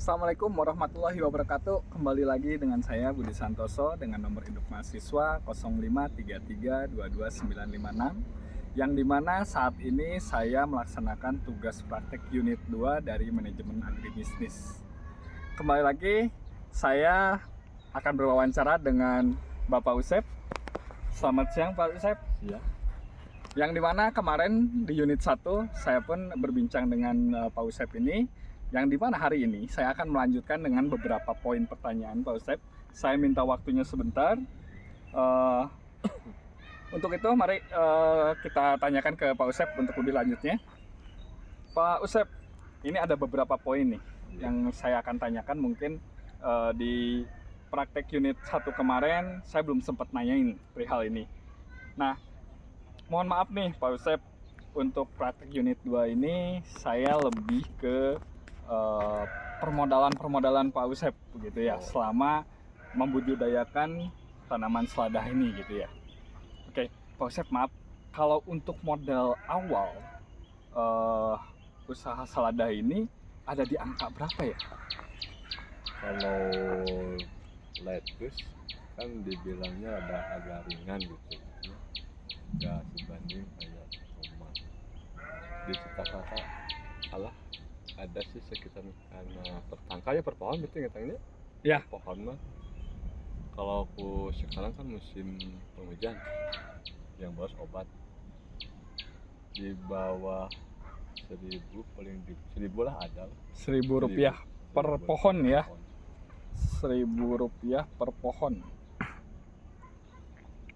Assalamualaikum warahmatullahi wabarakatuh. Kembali lagi dengan saya Budi Santoso dengan nomor induk mahasiswa 0533222956, yang dimana saat ini saya melaksanakan tugas praktek unit 2 dari manajemen agribisnis. Kembali lagi saya akan berwawancara dengan Bapak Usep. Selamat siang Pak Usep. Iya. Yang dimana kemarin di unit 1 saya pun berbincang dengan Pak Usep ini, yang dimana hari ini saya akan melanjutkan dengan beberapa poin pertanyaan Pak Usep. Saya minta waktunya sebentar. Untuk itu mari kita tanyakan ke Pak Usep untuk lebih lanjutnya. Pak Usep, ini ada beberapa poin nih yang saya akan tanyakan. Mungkin di praktek unit 1 kemarin saya belum sempat nanyain perihal ini. Nah, mohon maaf nih Pak Usep, untuk praktek unit 2 ini saya lebih ke permodalan Pak Usep begitu ya, selama membudidayakan tanaman selada ini gitu ya. Oke, Pak Usep, maaf kalau untuk modal awal usaha selada ini ada di angka berapa ya? Kalau lettuce kan dibilangnya agak ringan gitu, nggak sebanding kayak tomat. Di kata-kata alah ada sih sekitar karena per pohon gitu ngetangnya. Ya. Pohon mah kalau aku sekarang kan musim penghujan, yang boros obat di bawah 1.000, paling di 1.000 lah ada. 1.000 rupiah per pohon ya. 1.000 rupiah per pohon.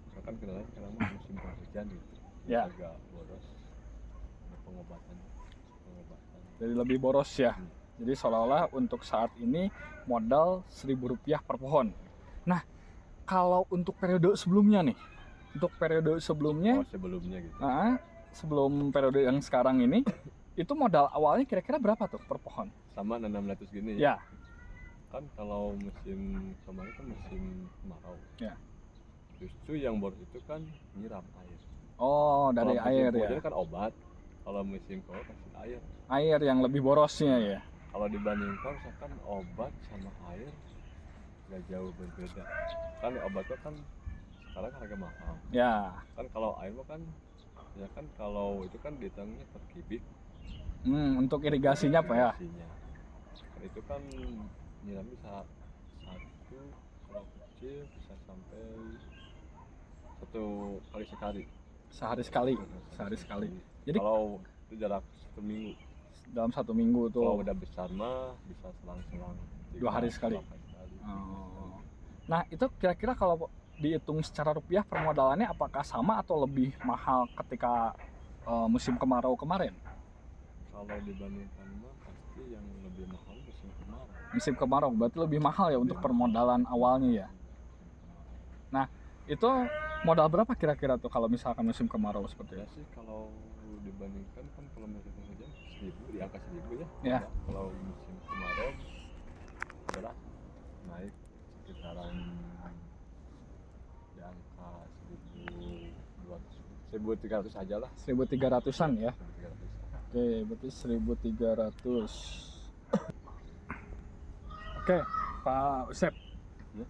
Misalkan kenalnya karena musim penghujan gitu, Ya. agak boros pengobatan. Jadi lebih boros ya. Jadi seolah-olah untuk saat ini modal 1.000 rupiah per pohon. Nah, kalau untuk periode sebelumnya nih, untuk periode sebelumnya, sebelumnya gitu. Sebelum periode yang sekarang ini, itu modal awalnya kira-kira berapa tuh per pohon? Sama nanam lettuce gini ya. Kan kalau musim kemarin kan musim kemarau. Ya. Justru yang boros itu kan nyiram air. Oh, dari air ya. Jadi kan obat. Kalau musim kemarau kasih air. Air yang lebih borosnya ya. Kalau dibandingkan misalkan obat sama air nggak jauh berbeda. Kan obatnya kan sekarang harga mahal. Ya. Kan kalau air mah kan ya kan kalau itu kan dihitungnya per kubik. Untuk irigasinya Pak ya. Kan itu kan nyiram bisa satu, kalau kecil bisa sampai 1 kali sekali. Sehari sekali. Jadi kalau itu jarak 1 minggu. Dalam 1 minggu tuh. Kalau udah besar mah bisa selang-selang 2 hari sekali. Oh. Nah, itu kira-kira kalau dihitung secara rupiah permodalannya apakah sama atau lebih mahal ketika musim kemarau kemarin? Kalau dibandingkan mah pasti yang lebih mahal musim kemarau. Musim kemarau berarti lebih mahal ya untuk permodalan awalnya ya. Nah, itu modal berapa kira-kira tuh kalau misalkan musim kemarau seperti itu? Sih kalau dibandingkan kan kalau musim penghujan 1.000, di angka 1.000 ya. Ya. Kalau musim kemarau adalah naik sekitaran di angka 1.300 aja lah. 1.300-an ya. 1.300. Oke, berarti 1.300. Oke, Pak Usep. Ya.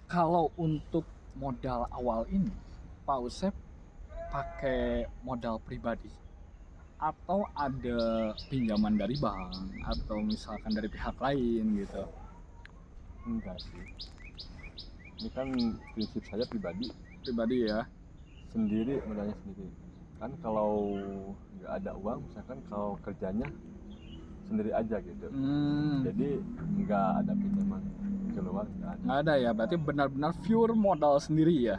Kalau untuk modal awal ini, Pak Usep pakai modal pribadi atau ada pinjaman dari bank atau misalkan dari pihak lain gitu? Enggak sih. Ini kan prinsip saya pribadi ya. Sendiri, modalnya sendiri. Kan kalau nggak ada uang, misalkan kalau kerjanya sendiri aja gitu. Jadi nggak ada pinjaman keluar, nggak ada ya. Berarti benar-benar pure modal sendiri ya.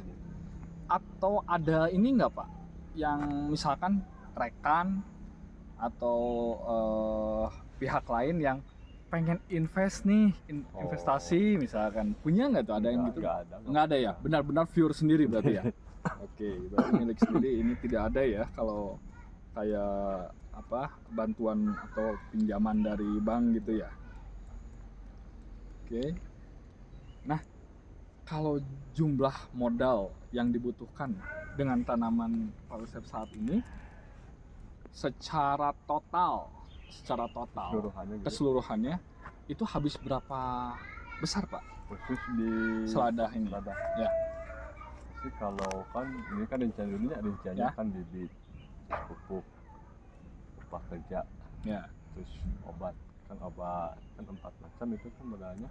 Atau ada ini nggak Pak, yang misalkan rekan atau pihak lain yang pengen invest nih, investasi misalkan, punya nggak tuh? Ada yang gitu? Nggak ada ya. Benar-benar pure sendiri berarti ya. Oke, berarti milik sendiri. Ini tidak ada ya kalau kayak bantuan atau pinjaman dari bank gitu ya. Oke. Nah, kalau jumlah modal yang dibutuhkan dengan tanaman Pak Usep saat ini secara total keseluruhannya itu habis berapa besar Pak khusus di seladah ini? Seladah. Ya. Sih kalau kan ini kan rinciannya Ya. kan bibit, terus pupuk, upah kerja, Ya. terus obat kan 4 macam itu kan modalnya.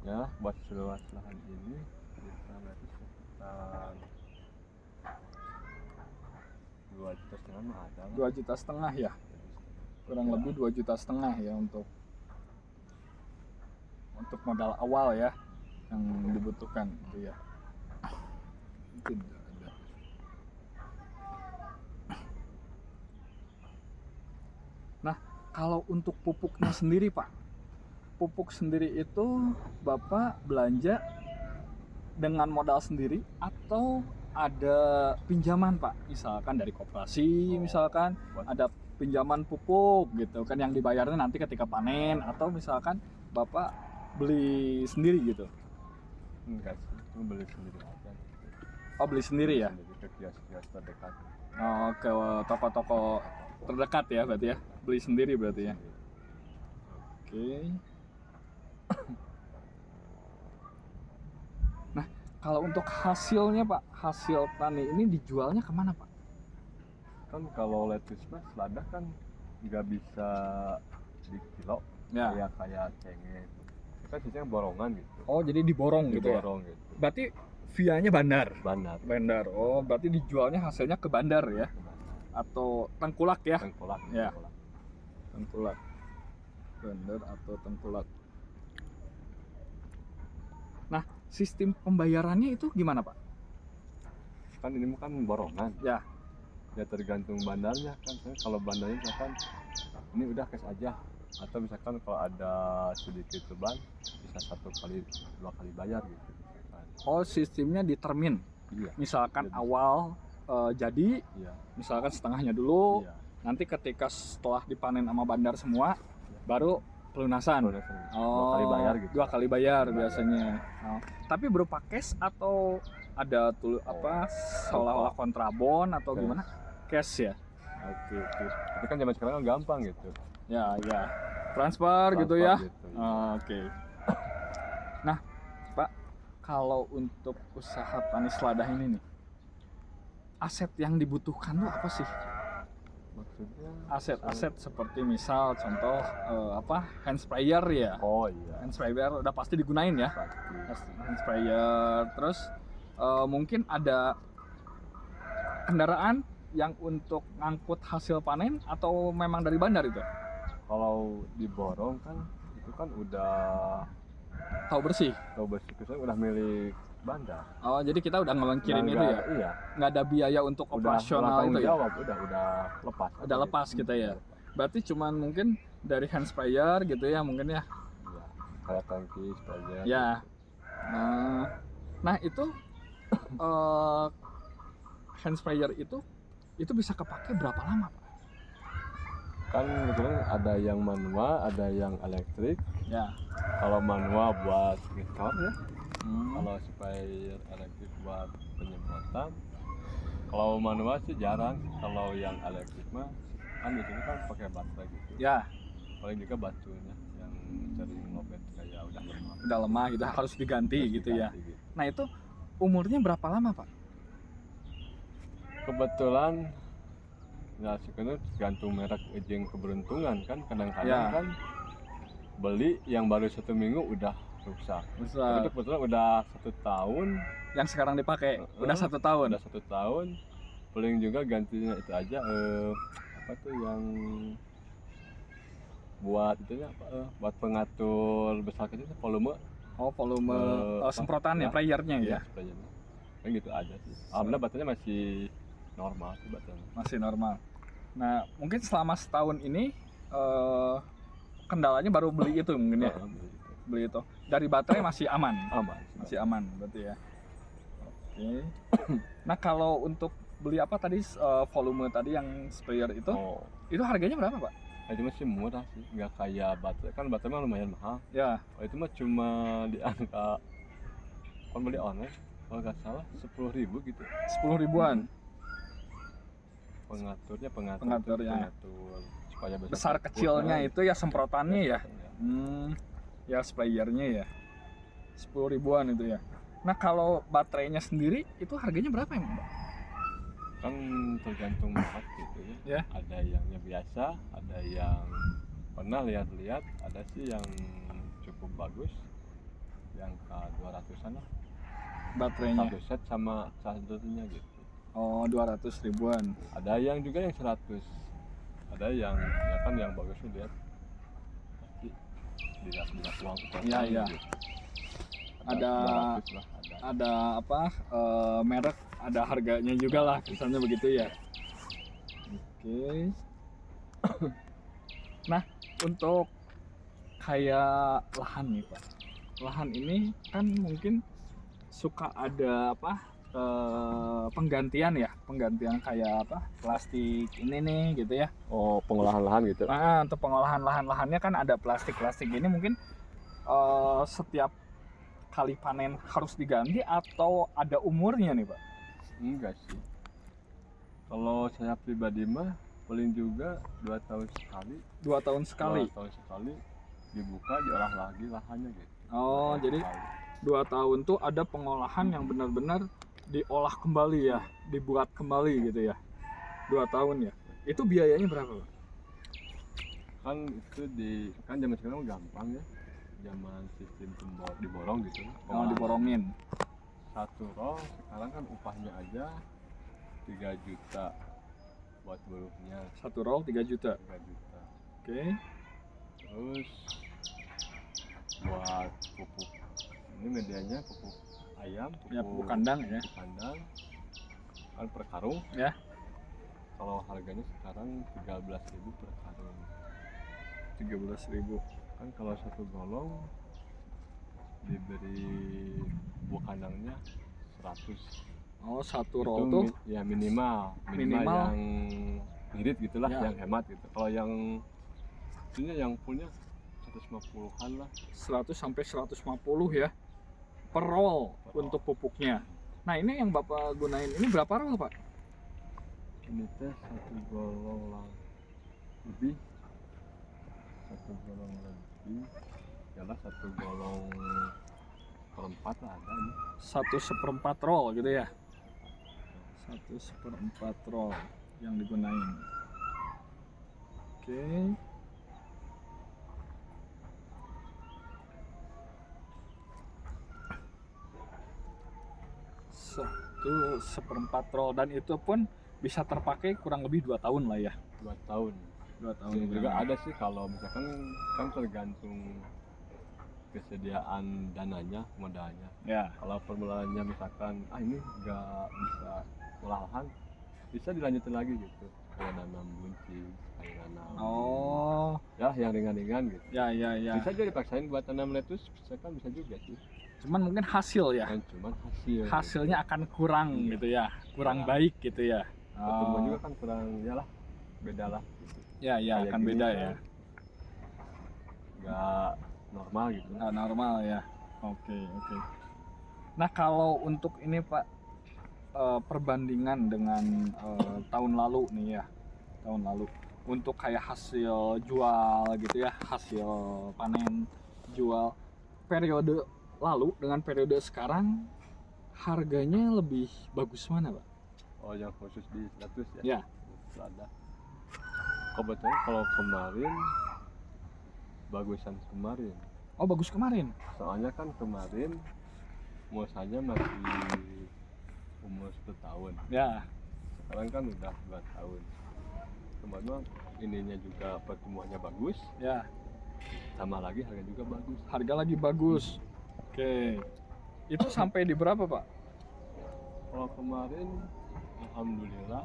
Ya buat seluas lahan ini kita berarti sekitar 2,5 juta mah ada lah. 2,5 juta ya, kurang lebih 2,5 juta ya untuk modal awal ya yang dibutuhkan gitu ya. Tidak ada. Nah, kalau untuk pupuknya sendiri Pak, pupuk sendiri itu Bapak belanja dengan modal sendiri atau ada pinjaman Pak, misalkan dari koperasi, misalkan ada pinjaman pupuk gitu kan yang dibayarnya nanti ketika panen, atau misalkan Bapak beli sendiri gitu? Enggak sih, cuma beli sendiri aja. Oh, beli sendiri ya? Sendiri ke kios-kios terdekat. Oh, ke toko-toko terdekat ya berarti ya, beli sendiri berarti ya. Oke. Nah, kalau untuk hasilnya Pak, hasil tani ini dijualnya kemana Pak? Kan kalau lettuce mah Seladah kan nggak bisa di kilo Ya. kayak cengkeh. Kan sistemnya borongan gitu. Oh, jadi diborong gitu ya? Diborong gitu. Berarti vianya bandar? Bandar. Bandar. Oh, berarti dijualnya hasilnya ke bandar ya? Atau tengkulak ya? Tengkolak. Ya. Tengkulak. Bandar atau tengkulak. Nah, sistem pembayarannya itu gimana Pak? Kan ini kan borongan. Ya. Ya tergantung bandarnya kan. Kalau bandarnya misalkan ini udah cash aja, atau misalkan kalau ada sedikit beban bisa 2 kali bayar gitu. Oh, sistemnya ditermin. Iya. Misalkan Jadi. awal jadi, Iya. misalkan setengahnya dulu, Iya. nanti ketika setelah dipanen sama bandar semua, baru pelunasan. Dua kali bayar gitu. 2 kali bayar Bayar. biasanya. Oh. Tapi berupa cash atau ada seolah-olah kontrabon atau Cash. gimana? Cash ya. Oke. Tapi kan zaman sekarang kan gampang gitu. Ya. Transfer gitu ya. Gitu, ya. Oke. Nah, Pak, kalau untuk usaha tani seladah ini nih, aset yang dibutuhkan tuh apa sih? Maksudnya Aset-aset seperti misal contoh hand sprayer ya. Oh iya. Hand sprayer udah pasti digunain ya. Pasti. Hand sprayer, terus mungkin ada kendaraan yang untuk ngangkut hasil panen atau memang dari bandar itu? Kalau diborong kan itu kan udah Tahu bersih. udah milik bandar. Oh, jadi kita udah ngelengkirin itu ya? Iya. Nggak ada biaya untuk operasional itu ya? Jawab, udah lepas. Udah lepas kita ya? Berarti cuman mungkin dari hand sprayer gitu ya mungkin ya? Iya. Kayak tangki, sprayer. Ya. Nah itu hand sprayer itu bisa kepake berapa lama Pak? Kan kebetulan ada yang manual, ada yang elektrik. Ya. Kalau manual buat ngetor ya. Kalau Kalau sprayer elektrik buat penyemprotan. Kalau manual sih jarang. Kalau yang elektrik mah kan di sini kan pakai baterai gitu. ya Paling juga batunya yang sering lobet kayak udah lemah. udah lemah gitu harus diganti Terus gitu ya. diganti gitu. Nah itu umurnya berapa lama Pak? Kebetulan ya sebenarnya tergantung merek jeung keberuntungan kan, kadang-kadang Ya. kan beli yang baru 1 minggu udah rusak. Tapi Bisa kebetulan udah 1 tahun, yang sekarang dipakai udah 1 tahun. udah 1 tahun, paling juga gantinya itu aja apa tuh yang buat itunya apa buat pengatur besar kecilnya volume. Oh, volume semprotannya, ya, sprayernya ya. sprayernya. Kan gitu aja sih. Alhamdulillah baterainya masih normal sih baterainya. Masih normal. Nah mungkin selama setahun ini kendalanya baru beli itu mungkin ya. Beli itu dari baterai masih aman. Masih aman berarti ya. Oke. Nah kalau untuk beli apa tadi volume tadi yang sprayer itu harganya berapa Pak? Itu masih murah sih, nggak kayak baterai. Kan baterai mah lumayan mahal. Ya. Itu mah cuma di angka kalau beli online kalau nggak salah 10.000 gitu. 10 ribuan. Pengatur Pengatur ya. supaya Besar kecilnya itu ya semprotannya ya. Ya sprayernya ya 10 ribuan itu ya. Nah kalau baterainya sendiri itu harganya berapa ya Mbak? Kan tergantung merek gitu Ya. ya. Ada yang biasa, ada yang pernah lihat-lihat, ada sih yang cukup bagus, yang ke 200-an lah. Baterainya. Satu set sama chargernya gitu. Oh 200 ribuan. Ada yang juga yang 100. Ada yang ya kan yang bagus tuh lihat. Pasti tidak uang utang Iya, iya. gitu. Ada 200 lah ada. ada apa merek, ada harganya juga lah, misalnya begitu ya. Oke. Nah untuk kayak lahan nih Pak, lahan ini kan mungkin suka ada apa penggantian kayak apa plastik ini nih gitu ya. Oh, pengolahan lahan gitu. Nah untuk pengolahan lahannya kan ada plastik ini mungkin setiap kali panen harus diganti atau ada umurnya nih Pak? Enggak sih. Kalau saya pribadi mah paling juga 2 tahun sekali. 2 tahun sekali. 2 tahun sekali dibuka, diolah lagi lahannya gitu. Oh, jadi 2 tahun tuh ada pengolahan yang benar-benar diolah kembali ya, dibuat kembali gitu ya. 2 tahun ya. Itu biayanya berapa Pak? Kan itu kan zaman sekarang gampang ya. Zaman sistem diborong gitu. Oh, diborongin. Satu roll sekarang kan upahnya aja 3 juta buat buruhnya. Satu roll 3 juta. 3 juta. Oke. Terus buat pupuk, ini medianya pupuk ayam, Ya pupuk kandang ya. pupuk kandang kan per karung Ya. kalau harganya sekarang 13.000 per karung. 13.000. Kan kalau satu golong diberi pupuk kandangnya 100. Oh, satu Itu roll tuh ya minimal Minimal. yang irit gitulah, Ya. yang hemat gitu. Kalau yang itunya yang punya 150-an lah. 100 sampai 150 ya per roll untuk pupuknya. Nah, ini yang Bapak gunain ini berapa roll, Pak? Ini teh satu golong lebih, jelas satu golong perempat lah ada ini. 1/4 roll gitu ya. 1/4 roll yang digunain. Oke. Satu seperempat roll dan itu pun bisa terpakai kurang lebih 2 tahun lah ya. 2 tahun. 2 tahun Ini juga ada sih kalau misalkan kan tergantung kesediaan dananya, modalnya. Ya. Kalau permulaannya misalkan ini nggak bisa olahan, bisa dilanjutin lagi gitu. Kayak nanam buncis, kayak nanam ya yang ringan-ringan gitu. Ya. Bisa juga dipaksain buat tanam lettuce, misalkan bisa juga sih. Cuman mungkin hasil ya. Kan cuman Hasilnya akan kurang gitu ya, kurang baik gitu ya. pertumbuhan juga kan kurang, ya lah, beda lah gitu. Ya Kayak akan gini beda kan ya. Nggak normal gitu. Nggak normal ya. Oke. Nah kalau untuk ini Pak, perbandingan dengan tahun lalu nih ya, tahun lalu untuk kayak hasil jual gitu ya, hasil panen jual periode lalu dengan periode sekarang harganya lebih bagus mana Pak? Oh, yang khusus di status ya? Ya. Itu ada. Kebetulan kalau kemarin bagusan kemarin. Oh bagus kemarin. Soalnya kan kemarin musanya masih umur 1 tahun. Ya. Sekarang kan udah 2 tahun. Kemarin ininya juga pertumbuhannya bagus. Ya. Sama lagi harga juga bagus. Harga lagi bagus. Oke. Itu sampai di berapa Pak? Kalau kemarin alhamdulillah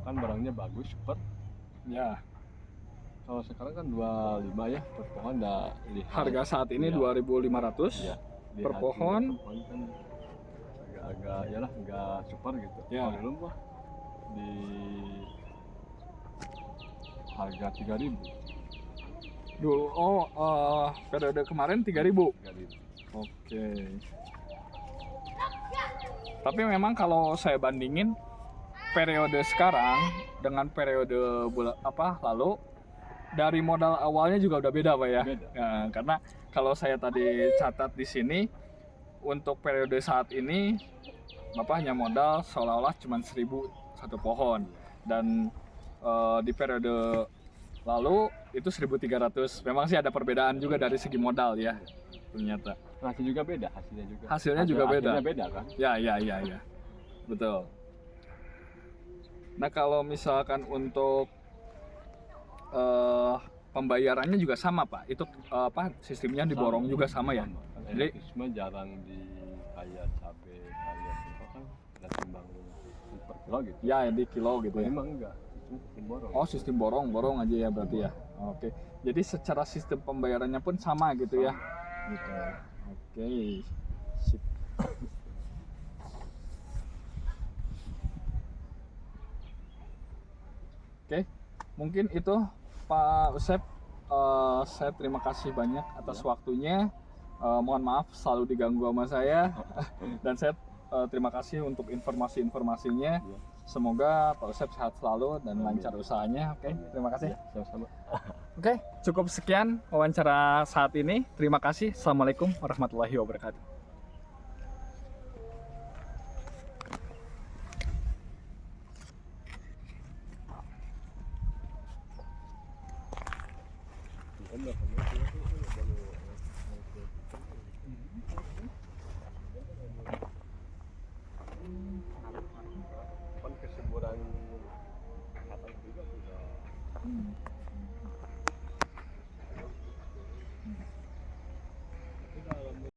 kan barangnya bagus, super. Ya. Kalau sekarang kan 25 ya per pohon, dah lihat. Harga saat ini Ya. 2.500 Ya, per pohon. Kan agak-agak ya lah, nggak super gitu. Ya. Kalau dulu mah di harga 3.000. Dulu periode kemarin 3.000. 3.000. Oke. Tapi memang kalau saya bandingin periode sekarang dengan periode lalu dari modal awalnya juga udah beda Pak ya. Beda. Nah, karena kalau saya tadi catat di sini untuk periode saat ini Bapak hanya modal seolah-olah cuma 1.000 satu pohon, dan di periode lalu itu 1.300. Memang sih ada perbedaan juga dari segi modal ya ternyata. Hasil juga beda, hasilnya juga. Hasilnya juga beda. Hasilnya beda kan? Ya, betul. Nah kalau misalkan untuk pembayarannya juga sama Pak, itu sistemnya diborong juga sama ya. Jadi Elektrisme jarang di kayak cabai, kayak apa kan ada timbang per kilo gitu. ya di kilo gitu ya. Memang enggak, itu sistem borong. Oh sistem borong aja ya berarti ya. Oke. Jadi secara sistem pembayarannya pun sama gitu ya. Gitu. Oke. Sip. Oke, mungkin itu Pak Usep. Saya terima kasih banyak atas waktunya. Mohon maaf selalu diganggu sama saya. Dan saya terima kasih untuk informasi-informasinya. Iya. Semoga Pak Usep sehat selalu dan lancar usahanya. Oke, terima kasih. Ya, sama-sama. Oke, cukup sekian wawancara saat ini. Terima kasih. Assalamualaikum warahmatullahi wabarakatuh. Bukan,